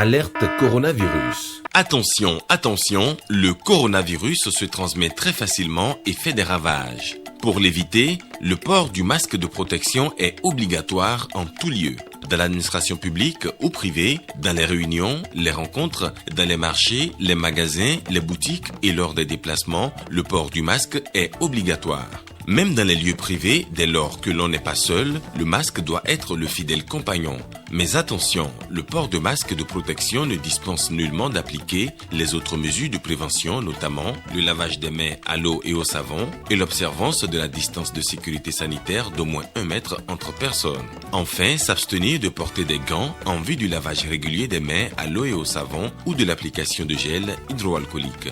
Alerte coronavirus. Attention, attention, le coronavirus se transmet très facilement et fait des ravages. Pour l'éviter, le port du masque de protection est obligatoire en tout lieu. Dans l'administration publique ou privée, dans les réunions, les rencontres, dans les marchés, les magasins, les boutiques et lors des déplacements, le port du masque est obligatoire. Même dans les lieux privés, dès lors que l'on n'est pas seul, le masque doit être le fidèle compagnon. Mais attention, le port de masque de protection ne dispense nullement d'appliquer les autres mesures de prévention, notamment le lavage des mains à l'eau et au savon et l'observance de la distance de sécurité sanitaire d'au moins 1 mètre entre personnes. Enfin, s'abstenir de porter des gants en vue du lavage régulier des mains à l'eau et au savon ou de l'application de gel hydroalcoolique.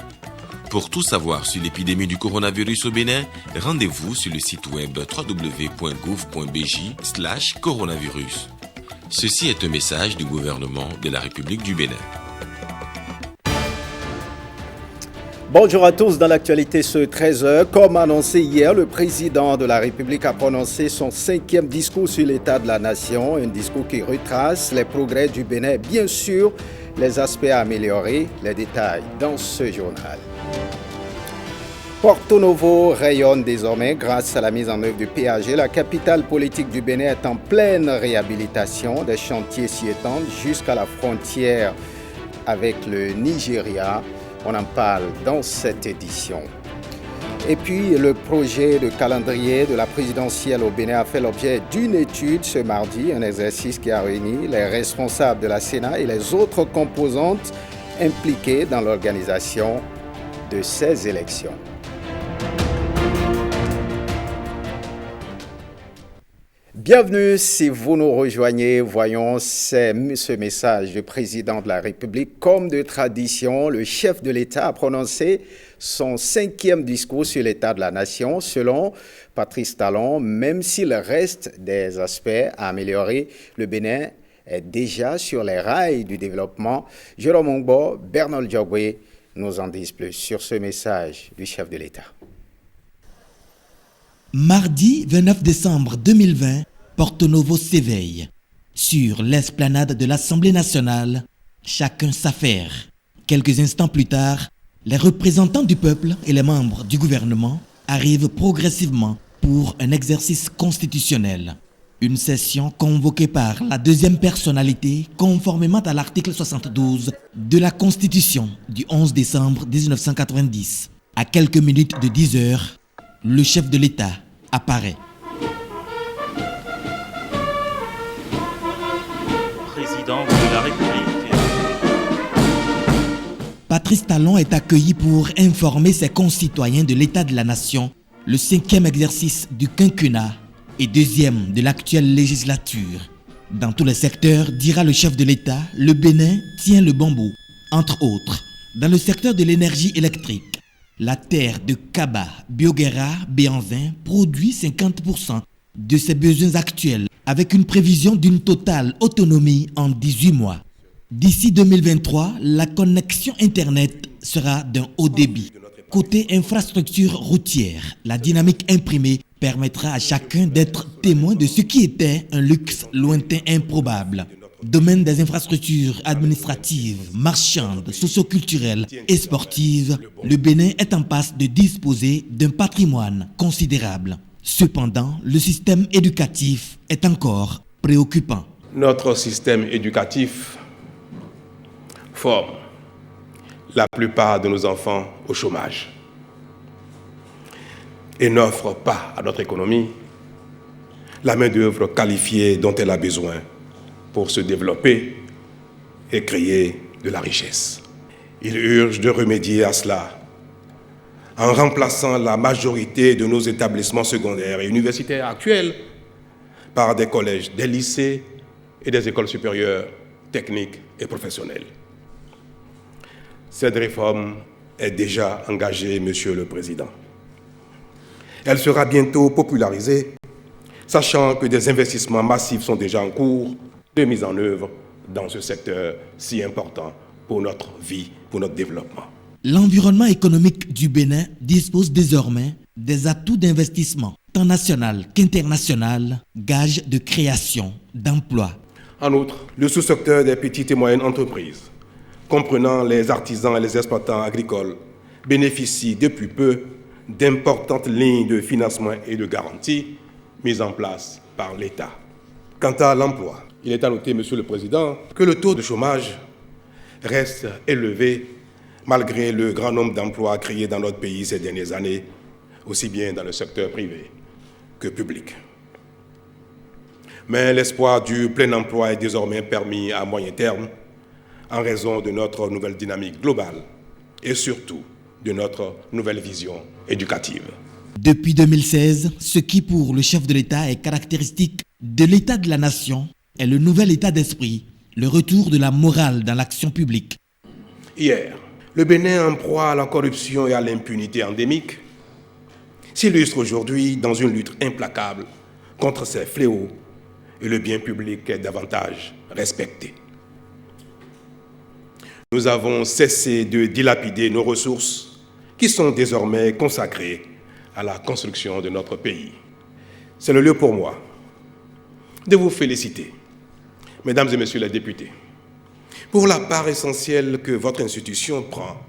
Pour tout savoir sur l'épidémie du coronavirus au Bénin, rendez-vous sur le site web www.gouv.bj/coronavirus. Ceci est un message du gouvernement de la République du Bénin. Bonjour à tous, dans l'actualité ce 13h. Comme annoncé hier, le président de la République a prononcé son 5e discours sur l'état de la nation, un discours qui retrace les progrès du Bénin, bien sûr, les aspects à améliorer, les détails dans ce journal. Porto Novo rayonne désormais grâce à la mise en œuvre du PAG. La capitale politique du Bénin est en pleine réhabilitation. Des chantiers s'y étendent jusqu'à la frontière avec le Nigeria. On en parle dans cette édition. Et puis, le projet de calendrier de la présidentielle au Bénin a fait l'objet d'une étude ce mardi, un exercice qui a réuni les responsables de la Sénat et les autres composantes impliquées dans l'organisation de ces élections. Bienvenue si vous nous rejoignez. Voyons ce message du président de la République. Comme de tradition, le chef de l'État a prononcé son 5e discours sur l'état de la nation. Selon Patrice Talon, même s'il reste des aspects à améliorer, le Bénin est déjà sur les rails du développement. Jérôme Ongbo, Bernard Diogwe nous en disent plus sur ce message du chef de l'État. Mardi 29 décembre 2020, Porto Novo s'éveille. Sur l'esplanade de l'Assemblée nationale, chacun s'affaire. Quelques instants plus tard, les représentants du peuple et les membres du gouvernement arrivent progressivement pour un exercice constitutionnel. Une session convoquée par la deuxième personnalité conformément à l'article 72 de la Constitution du 11 décembre 1990. À quelques minutes de 10 heures, le chef de l'État apparaît. Président de la République. Patrice Talon est accueilli pour informer ses concitoyens de l'état de la nation, le 5e exercice du quinquennat et 2e de l'actuelle législature. Dans tous les secteurs, dira le chef de l'État, le Bénin tient le bon bout. Entre autres, dans le secteur de l'énergie électrique, la terre de Kaba, Bioguera, Béanzin produit 50% de ses besoins actuels avec une prévision d'une totale autonomie en 18 mois. D'ici 2023, la connexion Internet sera d'un haut débit. Côté infrastructure routière, la dynamique imprimée permettra à chacun d'être témoin de ce qui était un luxe lointain improbable. Domaine des infrastructures administratives, marchandes, socioculturelles et sportives, le Bénin est en passe de disposer d'un patrimoine considérable. Cependant, le système éducatif est encore préoccupant. Notre système éducatif forme la plupart de nos enfants au chômage et n'offre pas à notre économie la main-d'œuvre qualifiée dont elle a besoin pour se développer et créer de la richesse. Il urge de remédier à cela en remplaçant la majorité de nos établissements secondaires et universitaires actuels par des collèges, des lycées et des écoles supérieures techniques et professionnelles. Cette réforme est déjà engagée, Monsieur le Président. Elle sera bientôt popularisée, sachant que des investissements massifs sont déjà en cours de mise en œuvre dans ce secteur si important pour notre vie, pour notre développement. L'environnement économique du Bénin dispose désormais des atouts d'investissement, tant national qu'international, gage de création d'emplois. En outre, le sous-secteur des petites et moyennes entreprises, comprenant les artisans et les exploitants agricoles, bénéficie depuis peu d'importantes lignes de financement et de garantie mises en place par l'État. Quant à l'emploi, il est à noter, Monsieur le Président, que le taux de chômage reste élevé malgré le grand nombre d'emplois créés dans notre pays ces dernières années, aussi bien dans le secteur privé que public. Mais l'espoir du plein emploi est désormais permis à moyen terme en raison de notre nouvelle dynamique globale et surtout de notre nouvelle vision éducative. Depuis 2016, ce qui pour le chef de l'État est caractéristique de l'État de la nation est le nouvel état d'esprit, le retour de la morale dans l'action publique. Hier, le Bénin, en proie à la corruption et à l'impunité endémique, s'illustre aujourd'hui dans une lutte implacable contre ces fléaux et le bien public est davantage respecté. Nous avons cessé de dilapider nos ressources qui sont désormais consacrées à la construction de notre pays. C'est le lieu pour moi de vous féliciter, mesdames et messieurs les députés, pour la part essentielle que votre institution prend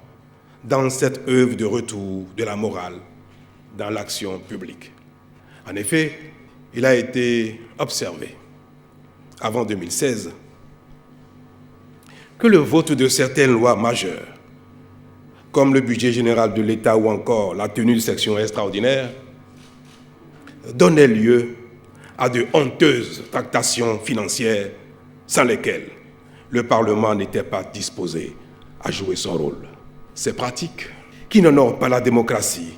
dans cette œuvre de retour de la morale dans l'action publique. En effet, il a été observé, avant 2016, que le vote de certaines lois majeures, comme le budget général de l'État ou encore la tenue de sessions extraordinaires, donnait lieu à de honteuses tractations financières sans lesquelles le Parlement n'était pas disposé à jouer son rôle. Ces pratiques, qui n'honorent pas la démocratie,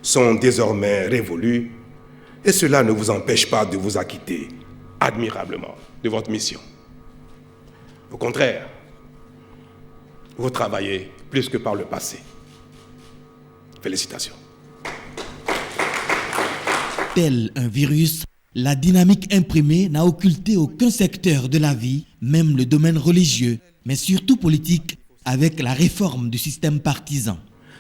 sont désormais révolues et cela ne vous empêche pas de vous acquitter admirablement de votre mission. Au contraire, vous travaillez plus que par le passé. Félicitations. Tel un virus, la dynamique imprimée n'a occulté aucun secteur de la vie, même le domaine religieux, mais surtout politique, avec la réforme du système partisan.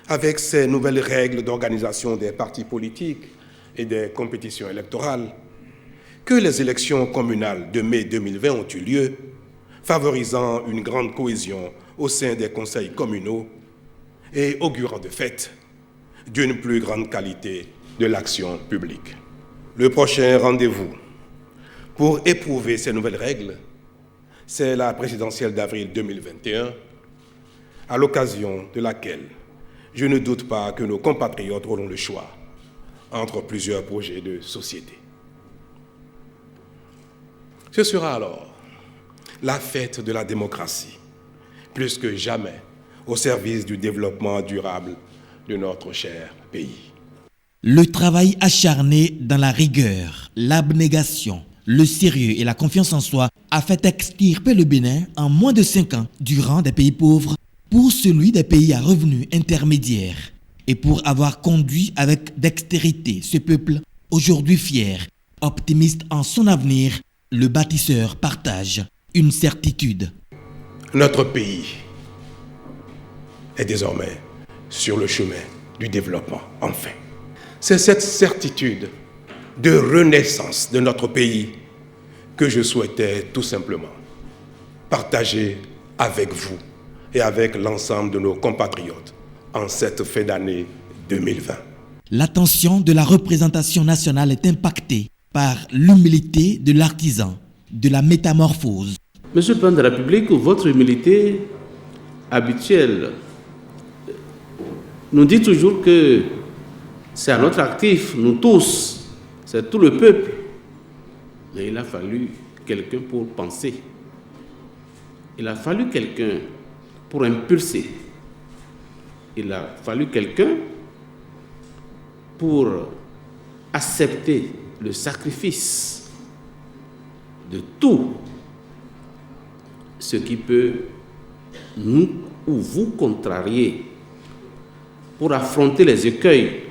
Avec ces nouvelles règles d'organisation des partis politiques et des compétitions électorales, que les élections communales de mai 2020 ont eu lieu, favorisant une grande cohésion au sein des conseils communaux et augurant de fait d'une plus grande qualité de l'action publique. Le prochain rendez-vous pour éprouver ces nouvelles règles, c'est la présidentielle d'avril 2021, à l'occasion de laquelle je ne doute pas que nos compatriotes auront le choix entre plusieurs projets de société. Ce sera alors la fête de la démocratie, plus que jamais au service du développement durable de notre cher pays. Le travail acharné dans la rigueur, l'abnégation, le sérieux et la confiance en soi a fait extirper le Bénin en moins de 5 ans du rang des pays pauvres pour celui des pays à revenus intermédiaires et pour avoir conduit avec dextérité ce peuple, aujourd'hui fier, optimiste en son avenir, le bâtisseur partage une certitude. Notre pays est désormais sur le chemin du développement, enfin. C'est cette certitude de renaissance de notre pays que je souhaitais tout simplement partager avec vous et avec l'ensemble de nos compatriotes en cette fin d'année 2020. L'attention de la représentation nationale est impactée par l'humilité de l'artisan, de la métamorphose. Monsieur le Président de la République, votre humilité habituelle nous dit toujours que c'est à notre actif, nous tous, c'est tout le peuple. Mais il a fallu quelqu'un pour penser. Il a fallu quelqu'un pour impulser. Il a fallu quelqu'un pour accepter le sacrifice de tout ce qui peut nous ou vous contrarier pour affronter les écueils.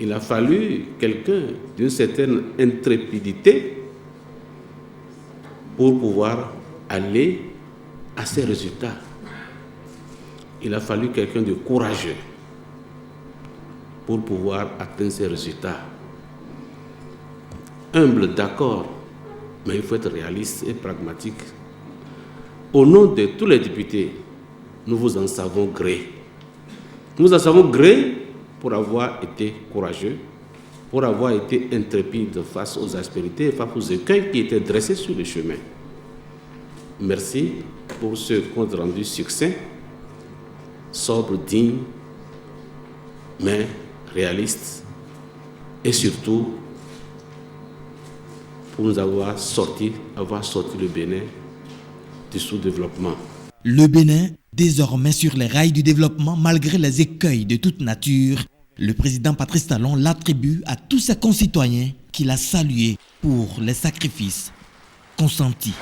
Il a fallu quelqu'un d'une certaine intrépidité pour pouvoir aller à ces résultats. Il a fallu quelqu'un de courageux pour pouvoir atteindre ces résultats. Humble, d'accord, Mais il faut être réaliste et pragmatique. Au nom de tous les députés, nous vous en savons gré. Nous en savons gré pour avoir été courageux, pour avoir été intrépide face aux aspérités et face aux écueils qui étaient dressés sur le chemin. Merci pour ce compte rendu succinct, sobre, digne, mais réaliste, et surtout pour nous avoir sorti le Bénin du sous-développement. Le Bénin, désormais sur les rails du développement malgré les écueils de toute nature, le président Patrice Talon l'attribue à tous ses concitoyens qu'il a salués pour les sacrifices consentis.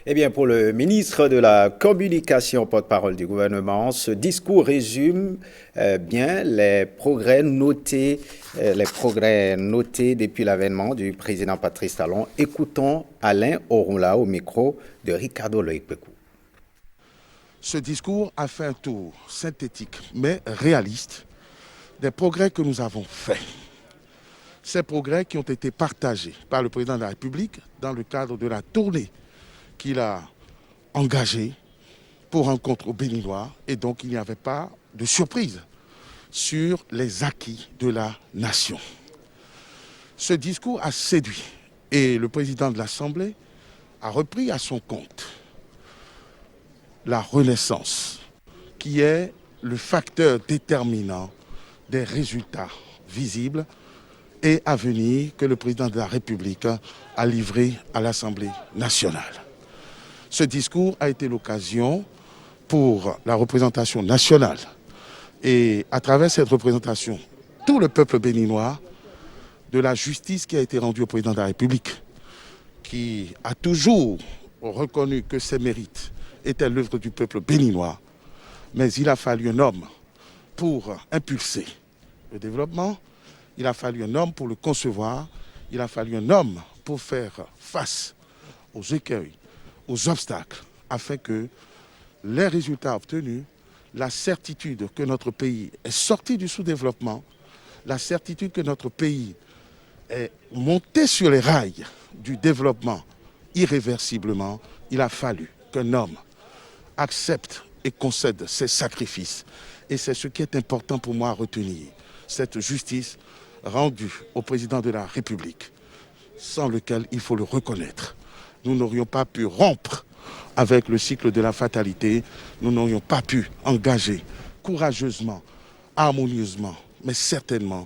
Eh bien, pour le ministre de la Communication, porte-parole du gouvernement, ce discours résume bien les progrès notés depuis l'avènement du président Patrice Talon. Écoutons Alain Orunla au micro de Ricardo Loïc-Pekou. Ce discours a fait un tour synthétique mais réaliste des progrès que nous avons faits. Ces progrès qui ont été partagés par le président de la République dans le cadre de la tournée qu'il a engagée pour rencontre au Béninois, et donc il n'y avait pas de surprise sur les acquis de la nation. Ce discours a séduit et le président de l'Assemblée a repris à son compte la renaissance, qui est le facteur déterminant des résultats visibles et à venir que le président de la République a livré à l'Assemblée nationale. Ce discours a été l'occasion pour la représentation nationale et à travers cette représentation, tout le peuple béninois, de la justice qui a été rendue au président de la République, qui a toujours reconnu que ses mérites étaient l'œuvre du peuple béninois, mais il a fallu un homme pour impulser le développement, il a fallu un homme pour le concevoir, il a fallu un homme pour faire face aux écueils, aux obstacles, afin que les résultats obtenus, la certitude que notre pays est sorti du sous-développement, la certitude que notre pays est monté sur les rails du développement irréversiblement, il a fallu qu'un homme accepte et concède ses sacrifices. Et c'est ce qui est important pour moi à retenir, cette justice rendue au président de la République, sans lequel, il faut le reconnaître, nous n'aurions pas pu rompre avec le cycle de la fatalité, nous n'aurions pas pu engager courageusement, harmonieusement, mais certainement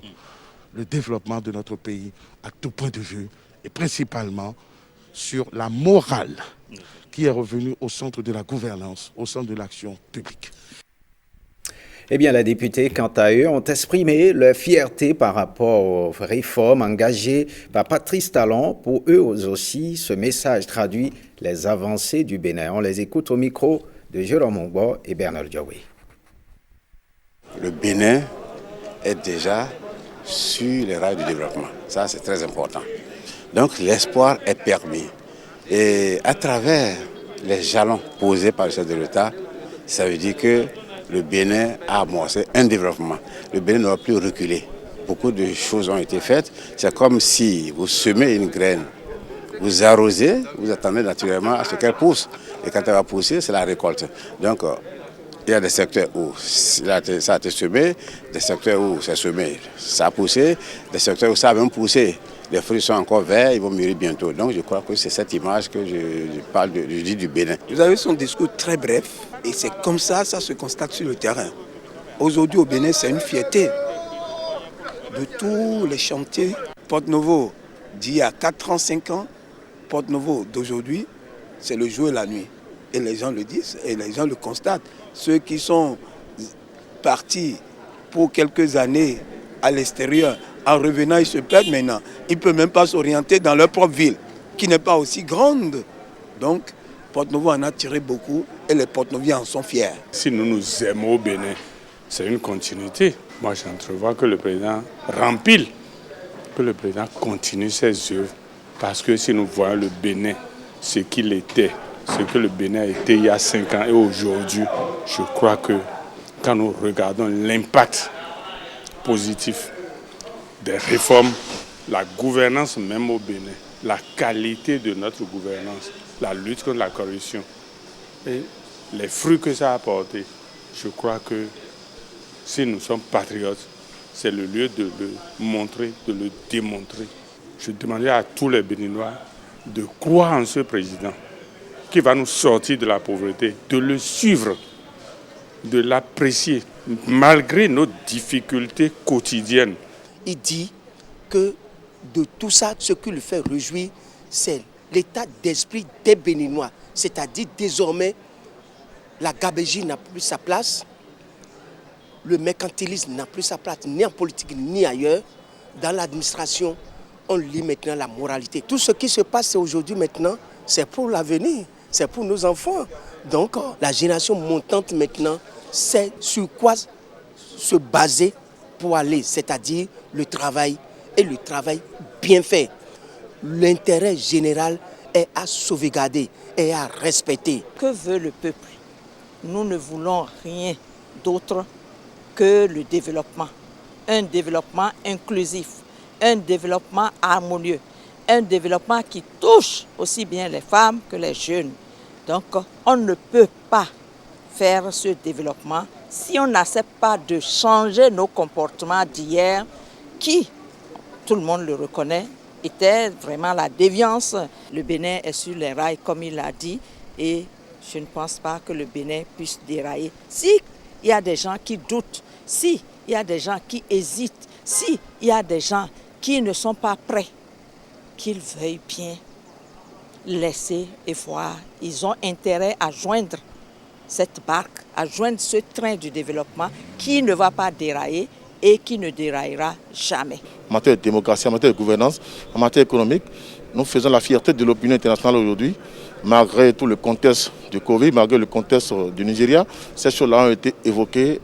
le développement de notre pays à tout point de vue et principalement sur la morale qui est revenue au centre de la gouvernance, au centre de l'action publique. Eh bien, les députés, quant à eux, ont exprimé leur fierté par rapport aux réformes engagées par Patrice Talon. Pour eux aussi, ce message traduit les avancées du Bénin. On les écoute au micro de Jérôme Mongbo et Bernard Diawé. Le Bénin est déjà sur les rails du développement. Ça, c'est très important. Donc, l'espoir est permis. Et à travers les jalons posés par le chef de l'État, ça veut dire que le Bénin a amorcé un développement. Le Bénin ne va plus reculer. Beaucoup de choses ont été faites. C'est comme si vous semez une graine, vous arrosez, vous attendez naturellement à ce qu'elle pousse. Et quand elle va pousser, c'est la récolte. Donc, il y a des secteurs où ça a été semé, des secteurs où c'est semé, ça a poussé, des secteurs où ça a même poussé. Les fruits sont encore verts, ils vont mûrir bientôt. Donc je crois que c'est cette image que je dis du Bénin. Vous avez son discours très bref et c'est comme ça se constate sur le terrain. Aujourd'hui au Bénin, c'est une fierté de tous les chantiers. Porte-Novo d'il y a 4 ans, 5 ans, Porte-Novo d'aujourd'hui, c'est le jour et la nuit. Et les gens le disent et les gens le constatent. Ceux qui sont partis pour quelques années à l'extérieur, en revenant, ils se perdent maintenant. Ils ne peuvent même pas s'orienter dans leur propre ville, qui n'est pas aussi grande. Donc, Porte-Novo en a tiré beaucoup et les Porte-Noviens en sont fiers. Si nous nous aimons au Bénin, c'est une continuité. Moi, j'entrevois que le président rempile, que le président continue ses œuvres. Parce que si nous voyons le Bénin, ce qu'il était, ce que le Bénin a été il y a 5 ans et aujourd'hui, je crois que quand nous regardons l'impact positif des réformes la gouvernance même au Bénin, la qualité de notre gouvernance, la lutte contre la corruption et les fruits que ça a apporté. Je crois que si nous sommes patriotes, c'est le lieu de le montrer, de le démontrer. Je demandais à tous les Béninois de croire en ce président qui va nous sortir de la pauvreté, de le suivre, de l'apprécier, malgré nos difficultés quotidiennes. Il dit que de tout ça, ce qui le fait réjouir, c'est l'état d'esprit des Béninois. C'est-à-dire désormais, la gabégie n'a plus sa place, le mercantilisme n'a plus sa place, ni en politique ni ailleurs. Dans l'administration, on lit maintenant la moralité. Tout ce qui se passe aujourd'hui maintenant, c'est pour l'avenir, c'est pour nos enfants. Donc la génération montante maintenant, c'est sur quoi se baser pour aller, c'est-à-dire le travail et le travail bien fait. L'intérêt général est à sauvegarder et à respecter. Que veut le peuple? Nous ne voulons rien d'autre que le développement. Un développement inclusif, un développement harmonieux, un développement qui touche aussi bien les femmes que les jeunes. Donc on ne peut pas faire ce développement si on n'accepte pas de changer nos comportements d'hier qui, tout le monde le reconnaît, était vraiment la déviance. Le Bénin est sur les rails comme il l'a dit et je ne pense pas que le Bénin puisse dérailler. Si il y a des gens qui doutent, si il y a des gens qui hésitent, si il y a des gens qui ne sont pas prêts, qu'ils veuillent bien laisser et voir. Ils ont intérêt à joindre cette barque, à joindre ce train du développement qui ne va pas dérailler et qui ne déraillera jamais. En matière de démocratie, en matière de gouvernance, en matière économique, nous faisons la fierté de l'opinion internationale aujourd'hui. Malgré tout le contexte du Covid, malgré le contexte du Nigeria, ces choses-là ont été évoquées,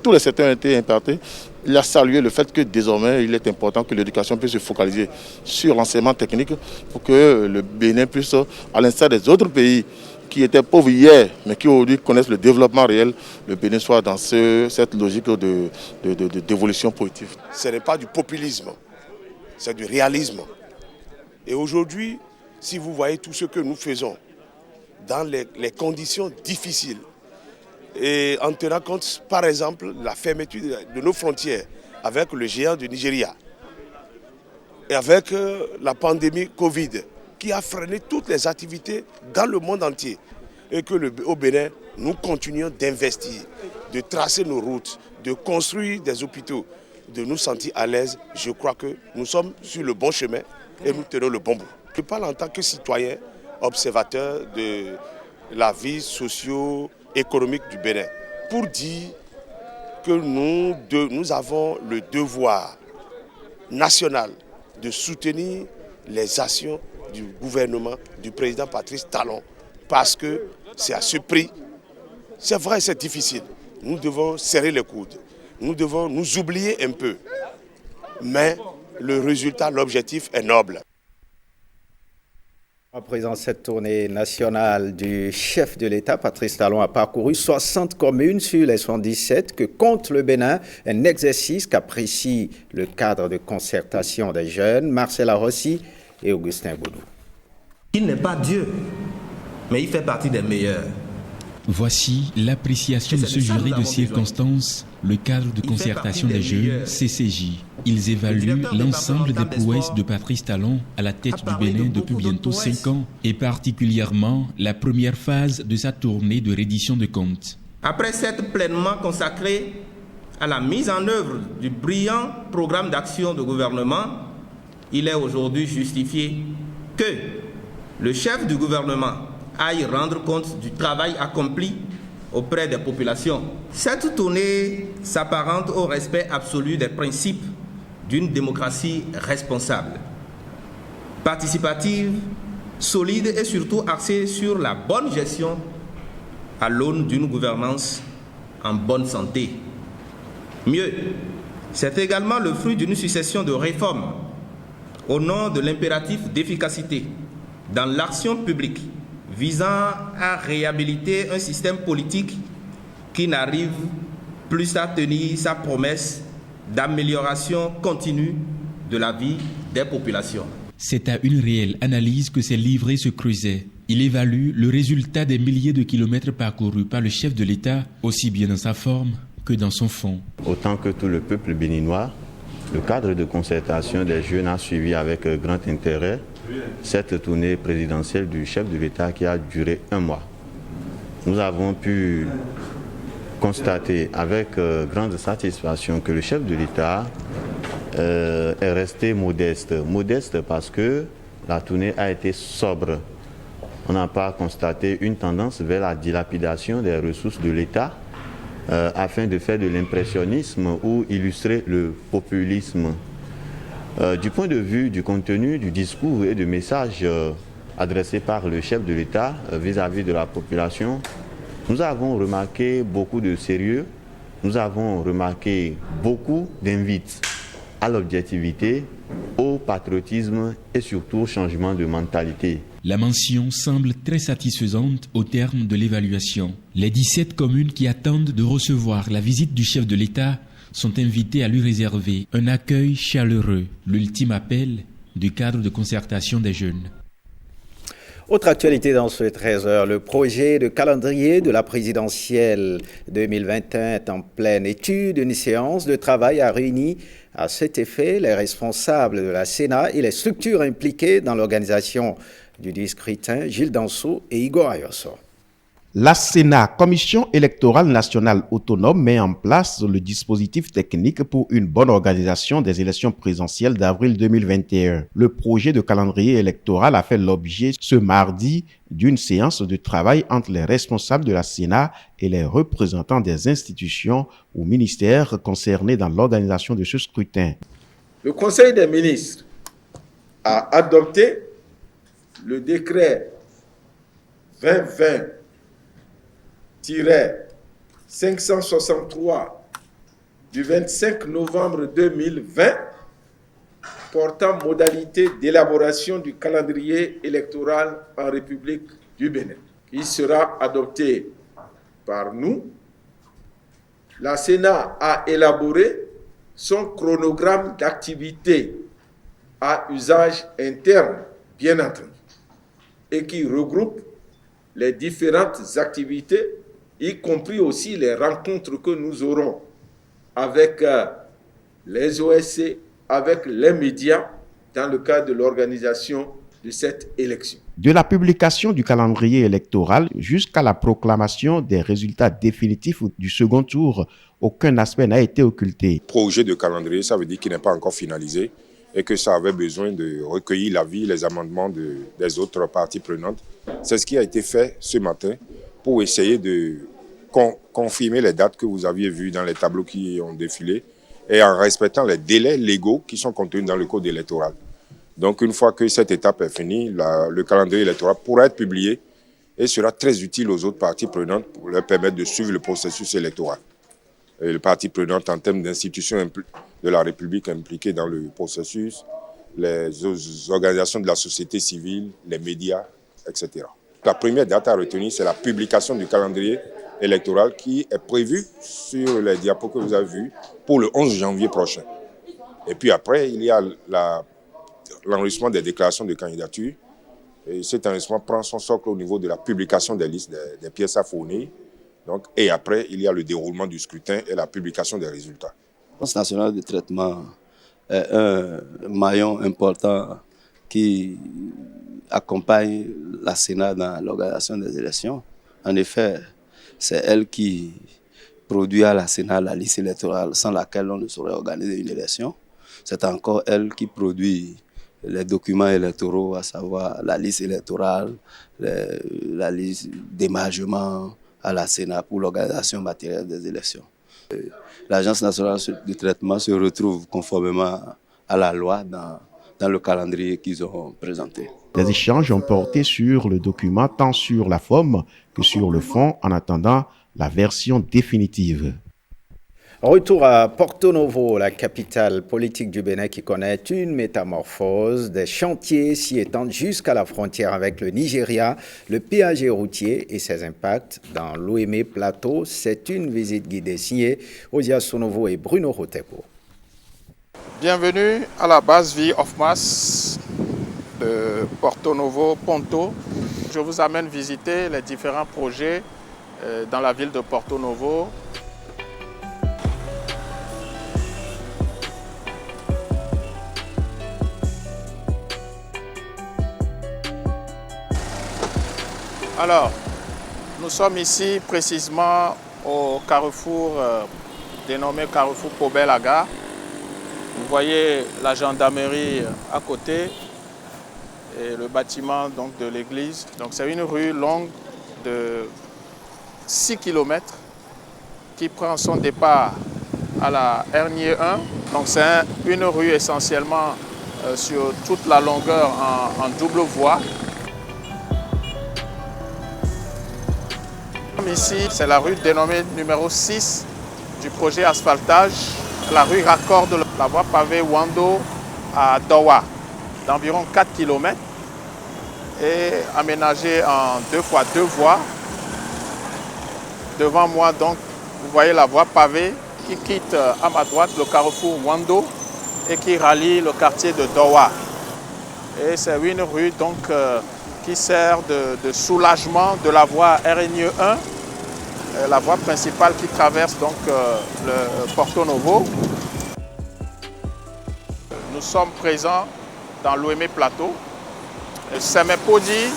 tous les secteurs ont été impactés. Il a salué le fait que désormais, il est important que l'éducation puisse se focaliser sur l'enseignement technique pour que le Bénin puisse, à l'instar des autres pays qui étaient pauvres hier, mais qui aujourd'hui connaissent le développement réel, le Bénin soit dans cette logique d'évolution positive. Ce n'est pas du populisme, c'est du réalisme. Et aujourd'hui, si vous voyez tout ce que nous faisons dans les conditions difficiles, et en tenant compte, par exemple, de la fermeture de nos frontières avec le géant du Nigeria et avec la pandémie Covid qui a freiné toutes les activités dans le monde entier et que au Bénin, nous continuons d'investir, de tracer nos routes, de construire des hôpitaux, de nous sentir à l'aise. Je crois que nous sommes sur le bon chemin et nous tenons le bon bout. Je parle en tant que citoyen observateur de la vie socio-économique du Bénin pour dire que nous avons le devoir national de soutenir les actions du gouvernement du président Patrice Talon parce que c'est à ce prix. C'est vrai, c'est difficile. Nous devons serrer les coudes. Nous devons nous oublier un peu. Mais le résultat, l'objectif est noble. À présent, cette tournée nationale du chef de l'État, Patrice Talon, a parcouru 60 communes sur les 77 que compte le Bénin, un exercice qu'apprécie le cadre de concertation des jeunes, Marcela Rossi et Augustin Boudou. Il n'est pas Dieu, mais il fait partie des meilleurs. Voici l'appréciation de ce jury de circonstances, le cadre de concertation des jeunes, CCJ. Ils évaluent l'ensemble des prouesses de Patrice Talon à la tête du Bénin depuis bientôt 5 ans et particulièrement la première phase de sa tournée de reddition de comptes. Après s'être pleinement consacré à la mise en œuvre du brillant programme d'action de gouvernement, il est aujourd'hui justifié que le chef du gouvernement aille rendre compte du travail accompli auprès des populations. Cette tournée s'apparente au respect absolu des principes d'une démocratie responsable, participative, solide et surtout axée sur la bonne gestion à l'aune d'une gouvernance en bonne santé. Mieux, c'est également le fruit d'une succession de réformes au nom de l'impératif d'efficacité dans l'action publique visant à réhabiliter un système politique qui n'arrive plus à tenir sa promesse d'amélioration continue de la vie des des populations. C'est à une réelle analyse que s'est livré ce creuset. Il évalue le résultat des milliers de kilomètres parcourus par le chef de l'État, aussi bien dans sa forme que dans son fond. Autant que tout le peuple béninois, le cadre de concertation des jeunes a suivi avec grand intérêt cette tournée présidentielle du chef de l'État qui a duré 1 mois. Nous avons pu constater avec grande satisfaction que le chef de l'État est resté modeste. Modeste parce que la tournée a été sobre. On n'a pas constaté une tendance vers la dilapidation des ressources de l'État afin de faire de l'impressionnisme ou illustrer le populisme. Du point de vue du contenu, du discours et du message adressé par le chef de l'État vis-à-vis de la population, nous avons remarqué beaucoup de sérieux, nous avons remarqué beaucoup d'invites à l'objectivité, au patriotisme et surtout au changement de mentalité. La mention semble très satisfaisante au terme de l'évaluation. Les 17 communes qui attendent de recevoir la visite du chef de l'État sont invitées à lui réserver un accueil chaleureux, l'ultime appel du cadre de concertation des jeunes. Autre actualité dans ce 13h, le projet de calendrier de la présidentielle 2021 est en pleine étude. Une séance de travail a réuni à cet effet les responsables de la Sénat et les structures impliquées dans l'organisation du scrutin, Gilles Danso et Igor Ayoso. La Sénat, Commission électorale nationale autonome, met en place le dispositif technique pour une bonne organisation des élections présidentielles d'avril 2021. Le projet de calendrier électoral a fait l'objet ce mardi d'une séance de travail entre les responsables de la Sénat et les représentants des institutions ou ministères concernés dans l'organisation de ce scrutin. Le Conseil des ministres a adopté le décret 2020-563 du 25 novembre 2020 portant modalité d'élaboration du calendrier électoral en République du Bénin. Il sera adopté par nous. La Sénat a élaboré son chronogramme d'activité à usage interne, bien entendu, et qui regroupe les différentes activités, y compris aussi les rencontres que nous aurons avec les OSC, avec les médias, dans le cadre de l'organisation de cette élection. De la publication du calendrier électoral jusqu'à la proclamation des résultats définitifs du second tour, aucun aspect n'a été occulté. Projet de calendrier, ça veut dire qu'il n'est pas encore finalisé et que ça avait besoin de recueillir l'avis, les amendements des autres parties prenantes. C'est ce qui a été fait ce matin pour essayer de confirmer les dates que vous aviez vues dans les tableaux qui ont défilé et en respectant les délais légaux qui sont contenus dans le code électoral. Donc une fois que cette étape est finie, le calendrier électoral pourra être publié et sera très utile aux autres parties prenantes pour leur permettre de suivre le processus électoral. Et les parties prenantes en termes d'institutions de la République impliquées dans le processus, les organisations de la société civile, les médias, etc. La première date à retenir, c'est la publication du calendrier électoral qui est prévue sur les diapos que vous avez vus pour le 11 janvier prochain. Et puis après, il y a l'enregistrement des déclarations de candidature. Et cet enregistrement prend son socle au niveau de la publication des listes des pièces à fournir. Donc, et après, il y a le déroulement du scrutin et la publication des résultats. L'Agence nationale de traitement est un maillon important qui accompagne la Sénat dans l'organisation des élections. En effet, c'est elle qui produit à la Sénat la liste électorale sans laquelle on ne saurait organiser une élection. C'est encore elle qui produit les documents électoraux, à savoir la liste électorale, la liste d'émargement à la Sénat pour l'organisation matérielle des élections. L'Agence nationale de traitement se retrouve conformément à la loi dans le calendrier qu'ils ont présenté. Les échanges ont porté sur le document tant sur la forme que sur le fond en attendant la version définitive. Retour à Porto Novo, la capitale politique du Bénin qui connaît une métamorphose. Des chantiers s'y étendent jusqu'à la frontière avec le Nigeria, le péage routier et ses impacts dans l'Ouémé Plateau. C'est une visite guidée signée Osia Sonovo et Bruno Rotepo. Bienvenue à la base vie of Mass de Porto Novo, Ponto. Je vous amène visiter les différents projets dans la ville de Porto Novo. Alors, nous sommes ici précisément au carrefour dénommé Carrefour Pobé-Laga. Vous voyez la gendarmerie à côté et le bâtiment donc, de l'église. Donc c'est une rue longue de 6 km qui prend son départ à la Hernier 1. Donc c'est une rue essentiellement sur toute la longueur en double voie. Ici, c'est la rue dénommée numéro 6 du projet asphaltage. La rue raccorde la voie pavée Wando à Dowa, d'environ 4 km, et aménagée en 2x2 voies. Devant moi, donc, vous voyez la voie pavée qui quitte à ma droite le carrefour Wando et qui rallie le quartier de Dowa. Et c'est une rue donc, qui sert de soulagement de la voie RN 1, la voie principale qui traverse donc le Porto Novo. Nous sommes présents dans l'Ouémé Plateau, Semepodi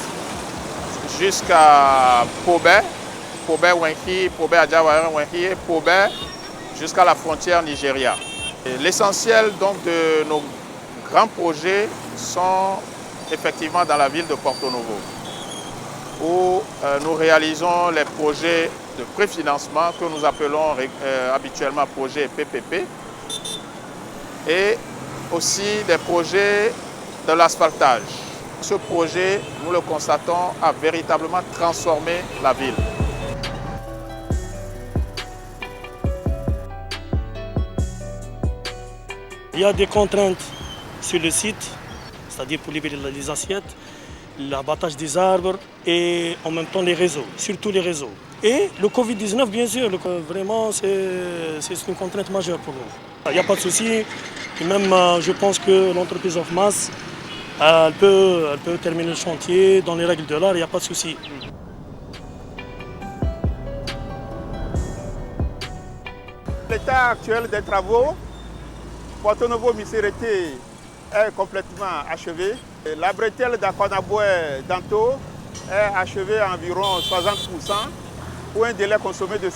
jusqu'à Pobé, Pobé-Wenki, Pobé-Adjawara-Wenki et Pobé jusqu'à la frontière Nigeria. L'essentiel donc de nos grands projets sont effectivement dans la ville de Porto Novo, où nous réalisons les projets de préfinancement que nous appelons habituellement projets PPP, et aussi des projets de l'asphaltage. Ce projet, nous le constatons, a véritablement transformé la ville. Il y a des contraintes sur le site, c'est-à-dire pour libérer les assiettes, l'abattage des arbres et en même temps les réseaux, surtout les réseaux. Et le Covid-19, bien sûr, vraiment c'est une contrainte majeure pour nous. Il n'y a pas de souci, et même je pense que l'entreprise of Mass, elle peut terminer le chantier dans les règles de l'art, il n'y a pas de souci. L'état actuel des travaux, Porto Novo Miserete est complètement achevé. La bretelle d'Akonaboué d'Anto est achevée à environ 60% pour un délai consommé de 50%.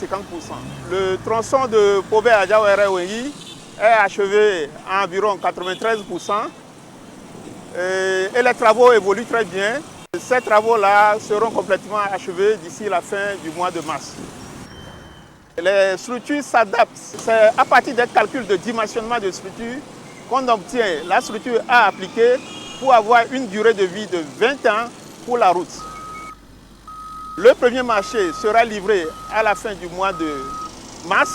Le tronçon de Pobé-Adjawara-Wenki est achevé à environ 93%. Et les travaux évoluent très bien. Ces travaux-là seront complètement achevés d'ici la fin du mois de mars. Les structures s'adaptent. C'est à partir des calculs de dimensionnement de structures qu'on obtient la structure à appliquer pour avoir une durée de vie de 20 ans pour la route. Le premier marché sera livré à la fin du mois de mars.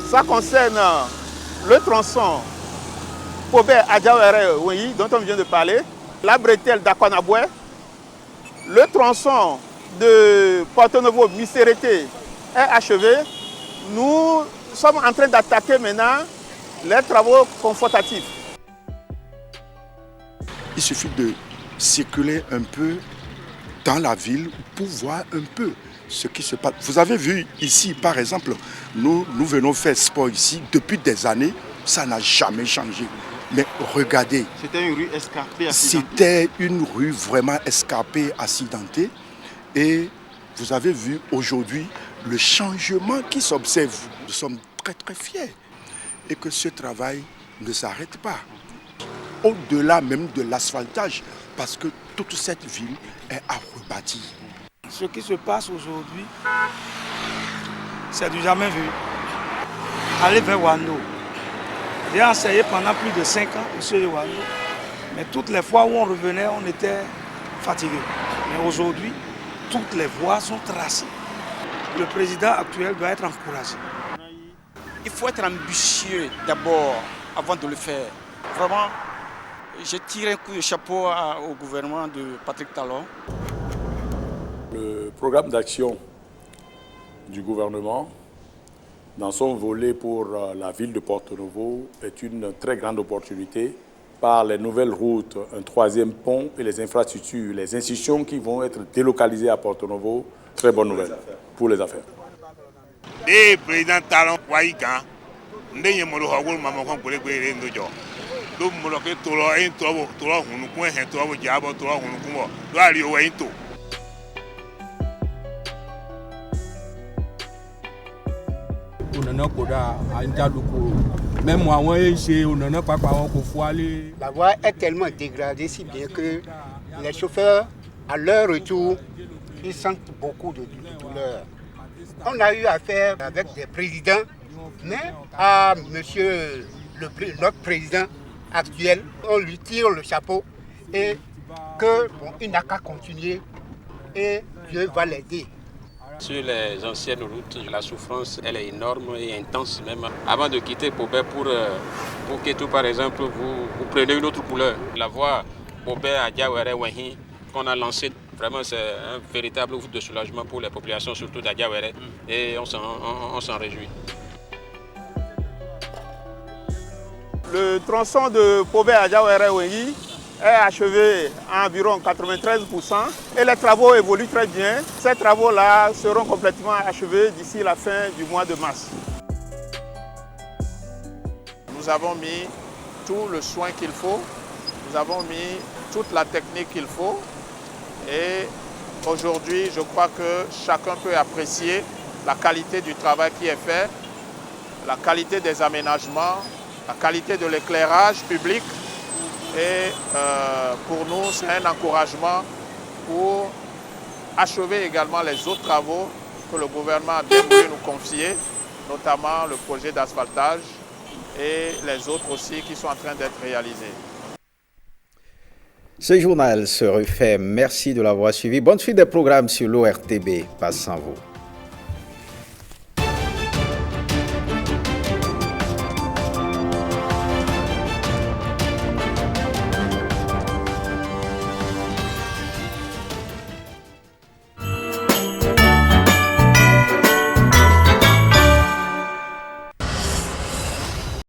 Ça concerne le tronçon Pobé-Adjawara-Wenki dont on vient de parler, la bretelle d'Akonaboué, le tronçon de Porto Novo Miserete est achevé. Nous sommes en train d'attaquer maintenant les travaux confortatifs. Il suffit de circuler un peu dans la ville pour voir un peu ce qui se passe. Vous avez vu ici, par exemple, nous venons faire sport ici depuis des années, ça n'a jamais changé. Mais regardez, c'était une rue escarpée, accidentée. C'était une rue vraiment escarpée, accidentée. Et vous avez vu aujourd'hui le changement qui s'observe. Nous sommes très très fiers et que ce travail ne s'arrête pas. Au-delà même de l'asphaltage, parce que toute cette ville est à rebâtir. Ce qui se passe aujourd'hui, c'est du jamais vu. Aller vers Wando. J'ai enseigné pendant plus de 5 ans au de Wando, mais toutes les fois où on revenait, on était fatigué. Mais aujourd'hui, toutes les voies sont tracées. Le président actuel doit être encouragé. Il faut être ambitieux d'abord avant de le faire. Vraiment, je tire un coup de chapeau au gouvernement de Patrick Talon. Le programme d'action du gouvernement dans son volet pour la ville de Porto-Novo est une très grande opportunité par les nouvelles routes, un troisième pont et les infrastructures, les institutions qui vont être délocalisées à Porto-Novo. Très bonne nouvelle pour les affaires. Le président Talon Waïga, ndeye molo hawul mama kon kole kole ndo jo do molo ke tolo en tolo hunu ko hen tolo jabo tolo hunu ko do ali o en to onana koda anjaduko même àwọn ese onana papa wọn ko fo ale. La voie est tellement dégradée si bien que les chauffeurs à leur retour ils sentent beaucoup de douleur. On a eu affaire avec des présidents, mais à monsieur notre président actuel, on lui tire le chapeau et qu'il n'a qu'à continuer et Dieu va l'aider. Sur les anciennes routes, la souffrance elle est énorme et intense même. Avant de quitter Pobé pour Kétou par exemple, vous prenez une autre couleur. La voie Pobé à Diawere-Wenhi qu'on a lancée, vraiment c'est un véritable ouf de soulagement pour les populations, surtout d'Adiawere, et on s'en réjouit. Le tronçon de Pobé à Diawere-Wenhi est achevé à environ 93% et les travaux évoluent très bien. Ces travaux-là seront complètement achevés d'ici la fin du mois de mars. Nous avons mis tout le soin qu'il faut, nous avons mis toute la technique qu'il faut et aujourd'hui je crois que chacun peut apprécier la qualité du travail qui est fait, la qualité des aménagements, la qualité de l'éclairage public. Et pour nous, c'est un encouragement pour achever également les autres travaux que le gouvernement a bien voulu nous confier, notamment le projet d'asphaltage et les autres aussi qui sont en train d'être réalisés. Ce journal se refait. Merci de l'avoir suivi. Bonne suite des programmes sur l'ORTB. Passe sans vous.